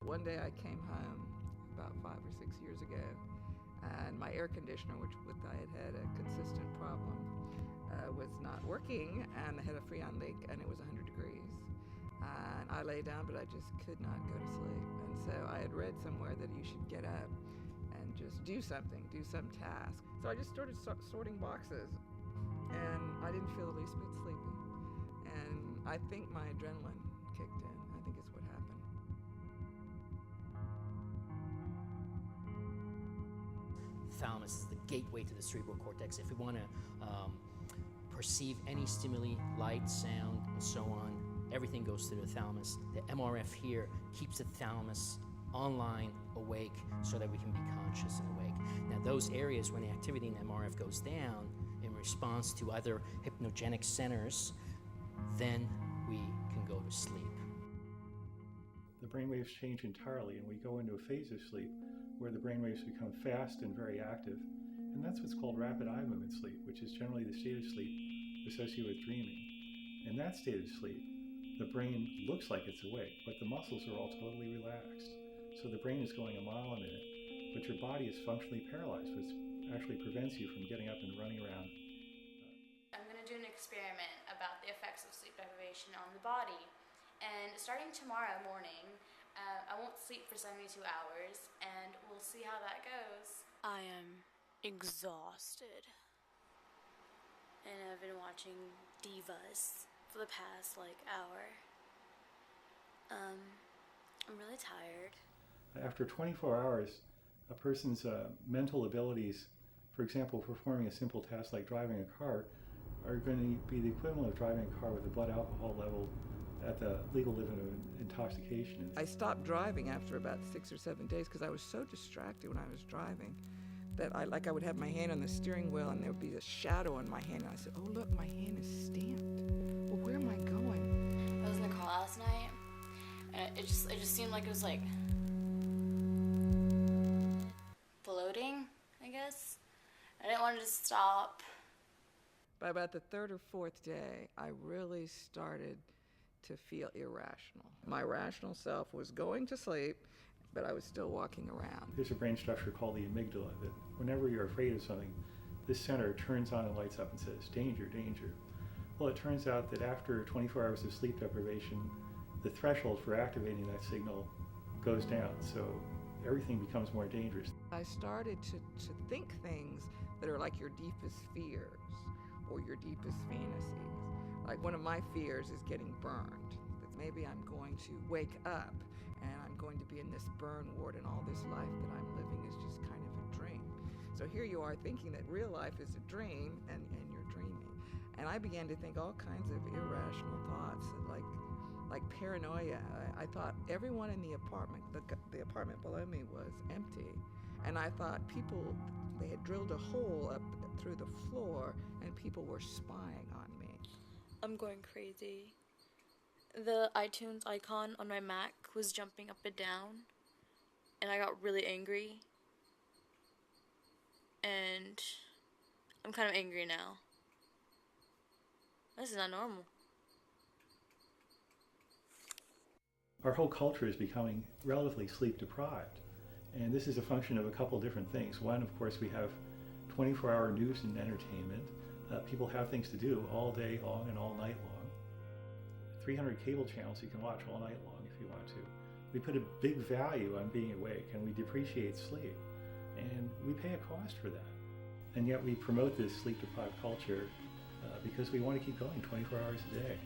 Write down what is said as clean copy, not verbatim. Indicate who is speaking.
Speaker 1: One day I came home about 5 or 6 years ago, and my air conditioner, I had had a consistent problem, was not working, and I had a freon leak, and it was 100 degrees. And I lay down, but I just could not go to sleep. And so I had read somewhere that you should get up and just do something, do some task. So I just started sorting boxes, and I didn't feel the least bit sleepy. And I think my adrenaline kicked in. I think it's what happened.
Speaker 2: The thalamus is the gateway to the cerebral cortex. If we want to perceive any stimuli, light, sound, and so on, everything goes through the thalamus. The MRF here keeps the thalamus online, awake, so that we can be conscious and awake. Now those areas, when the activity in the MRF goes down in response to other hypnogenic centers, then we can go to sleep.
Speaker 3: The brainwaves change entirely, and we go into a phase of sleep where the brainwaves become fast and very active. And that's what's called rapid eye movement sleep, which is generally the state of sleep associated with dreaming. In that state of sleep, the brain looks like it's awake, but the muscles are all totally relaxed. So the brain is going a mile a minute, but your body is functionally paralyzed, which actually prevents you from getting up and running around.
Speaker 4: I'm going to do an experiment about the effects of sleep deprivation on the body. And starting tomorrow morning, I won't sleep for 72 hours, and we'll see how that goes. I am exhausted. And I've been watching divas for the past, hour. I'm really tired.
Speaker 3: After 24 hours, a person's mental abilities, for example, performing a simple task like driving a car, are going to be the equivalent of driving a car with a blood alcohol level at the legal limit of intoxication.
Speaker 1: I stopped driving after about 6 or 7 days because I was so distracted when I was driving that I would have my hand on the steering wheel and there would be a shadow on my hand, and I said, oh look, my hand is stamped. Well, where am I going?
Speaker 4: I was in the car last night, and it just seemed like it was floating, I guess. I didn't want it to stop.
Speaker 1: By about the third or fourth day, I really started to feel irrational. My rational self was going to sleep, but I was still walking around.
Speaker 3: There's a brain structure called the amygdala that whenever you're afraid of something, this center turns on and lights up and says, danger, danger. Well, it turns out that after 24 hours of sleep deprivation, the threshold for activating that signal goes down, so everything becomes more dangerous.
Speaker 1: I started to think things that are like your deepest fears or your deepest fantasies. Like one of my fears is getting burned. That maybe I'm going to wake up and I'm going to be in this burn ward and all this life that I'm living is just kind of a dream. So here you are thinking that real life is a dream and you're dreaming. And I began to think all kinds of irrational thoughts, like paranoia. I thought everyone in the apartment, the apartment below me was empty. And I thought they had drilled a hole up through the floor and people were spying on me.
Speaker 4: I'm going crazy. The iTunes icon on my Mac was jumping up and down, and I got really angry. And I'm kind of angry now. This is not normal.
Speaker 3: Our whole culture is becoming relatively sleep deprived. And this is a function of a couple different things. One, of course, we have 24-hour news and entertainment. People have things to do all day long and all night long. 300 cable channels you can watch all night long if you want to. We put a big value on being awake, and we depreciate sleep. And we pay a cost for that. And yet we promote this sleep-deprived culture because we want to keep going 24 hours a day.